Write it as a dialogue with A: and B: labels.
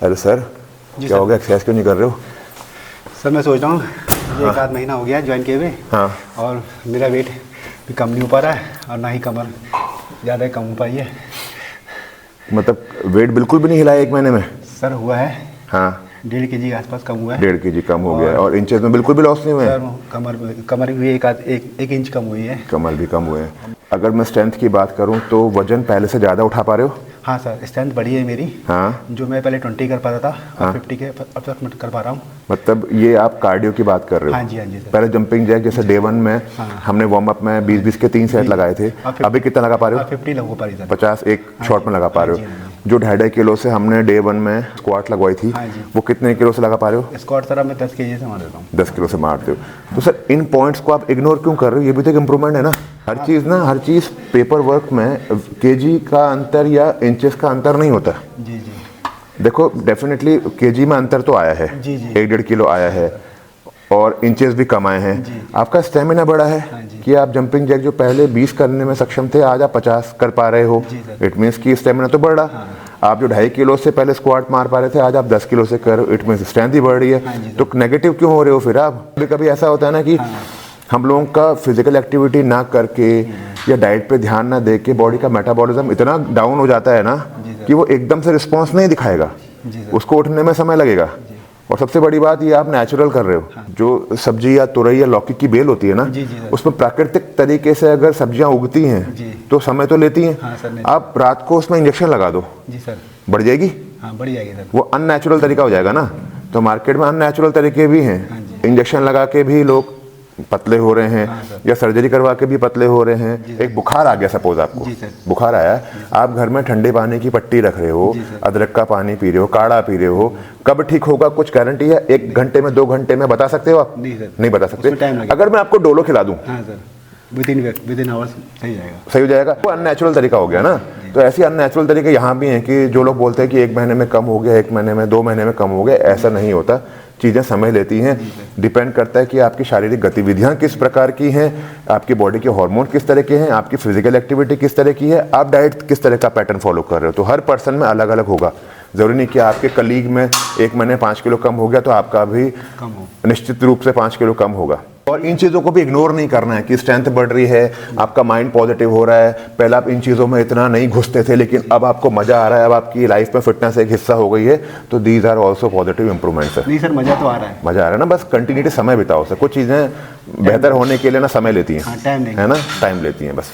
A: अरे सर, क्या हो गया? एक्सरसाइज क्यों नहीं कर रहे हो?
B: सर मैं सोच रहा हूँ ये एक आध महीना हो गया ज्वाइन किए हुए।
A: हाँ।
B: और मेरा वेट भी कम नहीं हो पा रहा है और ना ही कमर ज़्यादा कम हो पाई है।
A: मतलब वेट बिल्कुल भी नहीं हिला है 1 महीने में?
B: सर हुआ है।
A: हाँ।
B: 1.5 kg के आसपास कम हुआ है।
A: 1.5 kg कम हो गया है। और इंचेस में बिल्कुल भी लॉस नहीं हुए?
B: सर कमर भी एक इंच कम हुई है।
A: कमर भी कम हुए हैं। अगर मैं स्ट्रेंथ की बात करूं तो वजन पहले से ज़्यादा उठा पा रहे हो?
B: हाँ सर, स्ट्रेंथ बढ़ी है मेरी।
A: हाँ।
B: जो मैं पहले 20 कर पाता था,
A: हाँ।
B: 50 के अब तक मैं कर पा रहा हूँ।
A: मतलब ये आप कार्डियो की बात कर रहे हो?
B: हाँ जी, हाँ जी सर।
A: पहले जंपिंग जैक जैसे डे 1 में हमने वार्म अप में 20-20 के 3 सेट लगाए थे, अभी कितना लगा पा रहे हो?
B: 50 लगा पा रही सर।
A: 50 एक शॉट में लगा पा रहे हो। जो 2.5 किलो से हमने डे 1 में स्क्वाट लगवाई थी, वो कितने किलो से लगा पा रहे हो?
B: स्क्वाट सर अब मैं 10 kg से मार देता हूँ।
A: 10 किलो से मारते हो। तो सर इन पॉइंट्स को आप इग्नोर क्यों कर रहे हो? ये भी तो एक इम्प्रूवमेंट है ना। हर चीज़ पेपर वर्क में केजी का अंतर या इंचेस का अंतर नहीं होता।
B: जी जी।
A: देखो डेफिनेटली केजी में अंतर तो आया है, 1-1.5 किलो आया है और इंचेस भी कम आए हैं। आपका स्टेमिना बढ़ा है कि आप जंपिंग जैक जो पहले 20 करने में सक्षम थे, आज आप 50 कर पा रहे हो। इट मीन्स कि स्टेमिना तो बढ़ रहा। आप जो 2.5 किलो से पहले स्क्वाट मार पा रहे थे, आज आप 10 किलो से कर, इट मीन्स स्ट्रेंथ ही बढ़ रही है। तो नेगेटिव क्यों हो रहे हो फिर आप? कभी कभी ऐसा होता है ना कि हम लोगों का फिजिकल एक्टिविटी ना करके या डाइट पे ध्यान ना दे के बॉडी का मेटाबॉलिज्म इतना डाउन हो जाता है ना कि वो एकदम से रिस्पॉन्स नहीं दिखाएगा, उसको उठने में समय लगेगा। और सबसे बड़ी बात ये आप नेचुरल कर रहे हो। जो सब्जी या तुरई या लौकी की बेल होती है ना, उसमें प्राकृतिक तरीके से अगर सब्जियां उगती हैं तो समय तो लेती हैं। आप रात को उसमें इंजेक्शन लगा दो, जी सर, बढ़ जाएगी? हाँ बढ़ जाएगी सर। वो अननेचुरल तरीका हो जाएगा ना। तो मार्केट में अननेचुरल तरीके भी हैं। इंजेक्शन लगा के भी लोग पतले हो रहे हैं, या सर्जरी करवा के भी पतले हो रहे हैं। एक बुखार आ गया, सपोज आपको बुखार आया, आप घर में ठंडे पानी की पट्टी रख रहे हो, अदरक का पानी पी रहे हो, काढ़ा पी रहे हो, कब ठीक होगा कुछ गारंटी है? 1 घंटे में 2 घंटे में बता सकते हो आप? नहीं बता सकते। अगर मैं आपको डोलो खिला दूं,
B: विद इन आवर्स सही हो जाएगा।
A: वो अननेचुरल तरीका हो गया ना। तो ऐसे अननेचुरल तरीके यहाँ भी हैं कि जो लोग बोलते हैं कि 1 महीने में कम हो गया, 1 महीने में 2 महीने में कम हो गया, ऐसा नहीं होता। चीज़ें समय लेती हैं। डिपेंड करता है कि आपकी शारीरिक गतिविधियाँ किस प्रकार की हैं, आपकी बॉडी के हार्मोन किस तरह के हैं, आपकी फिजिकल एक्टिविटी किस तरह की है, आप डाइट किस तरह का पैटर्न फॉलो कर रहे हो। तो हर पर्सन में अलग अलग होगा। ज़रूरी नहीं कि आपके कलीग में 1 महीने 5 किलो कम हो गया तो आपका भी निश्चित रूप से 5 किलो कम होगा। और इन चीज़ों को भी इग्नोर नहीं करना है कि स्ट्रेंथ बढ़ रही है, आपका माइंड पॉजिटिव हो रहा है। पहले आप इन चीज़ों में इतना नहीं घुसते थे, लेकिन अब आपको मज़ा आ रहा है, अब आपकी लाइफ में फिटनेस एक हिस्सा हो गई है। तो these are also positive improvements.
B: नहीं सर, मज़ा तो आ रहा है।
A: मज़ा आ रहा है ना, बस कंटिन्यूटी समय बिताओ। सर कुछ चीज़ें बेहतर होने के लिए ना समय लेती हैं, है ना, टाइम लेती हैं बस।